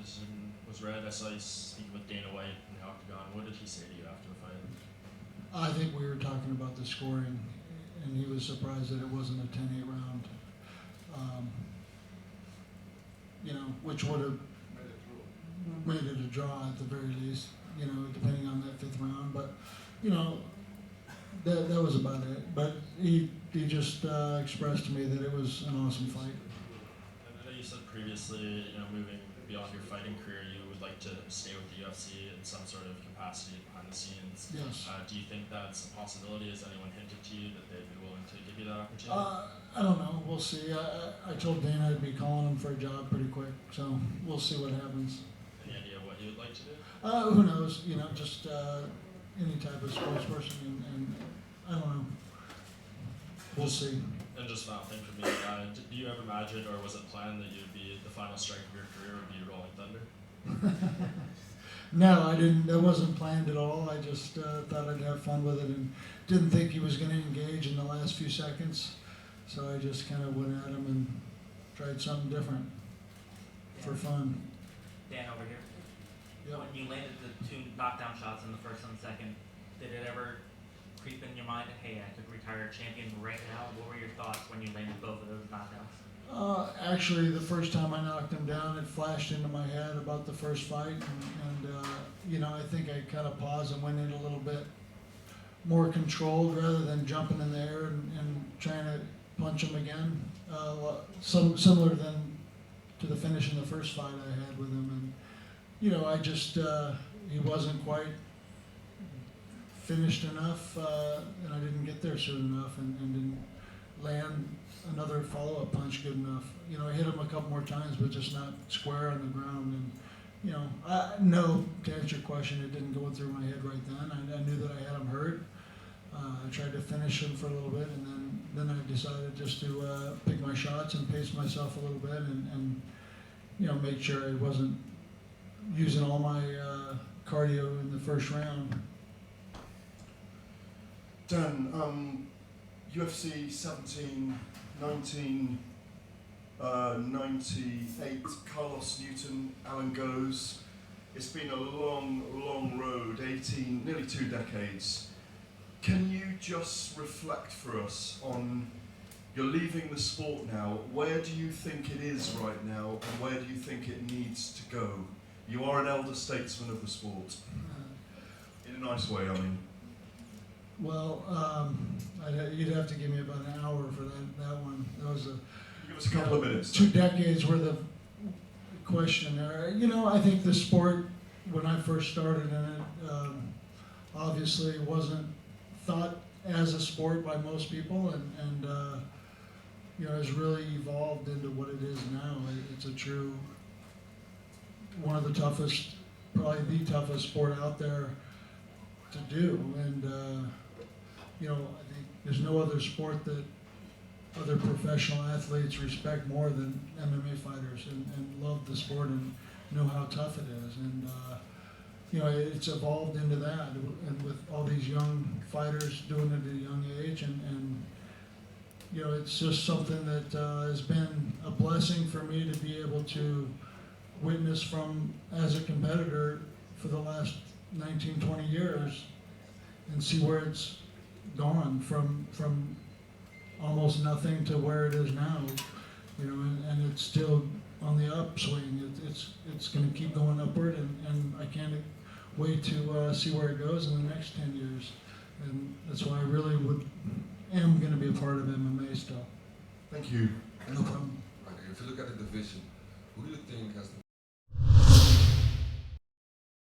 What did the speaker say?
decision was read. I saw you speaking with Dana White in the Octagon. What did he say to you after the fight? I think we were talking about the scoring, and he was surprised that it wasn't a 10-8 round. Which would have made it a draw at the very least, depending on that fifth round. But, that was about it. But he just expressed to me that it was an awesome fight. I know you said previously, moving beyond your fighting career, you would like to stay with the UFC in some sort of capacity behind the scenes. Yes. Do you think that's a possibility? Has anyone hinted to you that they'd be willing to give you that opportunity? I don't know. We'll see. I told Dana I'd be calling him for a job pretty quick, so we'll see what happens. Any idea what you would like to do? Who knows? Just any type of sports person, and I don't know. We'll see. And just final thing for me, do you ever imagine, or was it planned that you'd be the final strike of your career would be Rolling Thunder? No, I didn't. That wasn't planned at all. I just thought I'd have fun with it, and didn't think he was going to engage in the last few seconds. So I just kind of went at him and tried something different for fun. Dan, over here. Yep. When you landed the 2 knockdown shots in the first and the second, did it ever creep in your mind, hey, I could retire champion right now? What were your thoughts when you landed both of those knockdowns? Actually, the first time I knocked him down, it flashed into my head about the first fight, and I think I kind of paused and went in a little bit more controlled rather than jumping in the air and trying to punch him again. Similar to the finish in the first fight I had with him, and I just he wasn't quite finished enough, and I didn't get there soon enough, and didn't land another follow-up punch good enough. I hit him a couple more times, but just not square on the ground. And no, to answer your question, it didn't go through my head right then. I knew that I had him hurt. I tried to finish him for a little bit, and then I decided just to pick my shots and pace myself a little bit, and make sure I wasn't using all my cardio in the first round. Dan, UFC 17, 1998, Carlos Newton, Alan Goes. It's been a long, long road, nearly 2 decades. Can you just reflect for us on, you're leaving the sport now, where do you think it is right now, and where do you think it needs to go? You are an elder statesman of the sport. In a nice way, I mean. Well, you'd have to give me about an hour for that one. That was Give us a couple of minutes. 2 decades worth of question there. I think the sport, when I first started in it, obviously wasn't thought as a sport by most people, and has really evolved into what it is now. It's a true, one of the toughest, probably the toughest sport out there to do, and I think there's no other sport that other professional athletes respect more than MMA fighters, and love the sport and know how tough it is, and it's evolved into that, and with all these young fighters doing it at a young age, and it's just something that has been a blessing for me to be able to witness from as a competitor for the last 19, 20 years, and see where it's gone from almost nothing to where it is now, and it's still on the upswing. It's going to keep going upward, and I can't wait to see where it goes in the next 10 years, and that's why I really am going to be a part of MMA still. Thank you. No problem. Right, if you look at the division, who do you think has the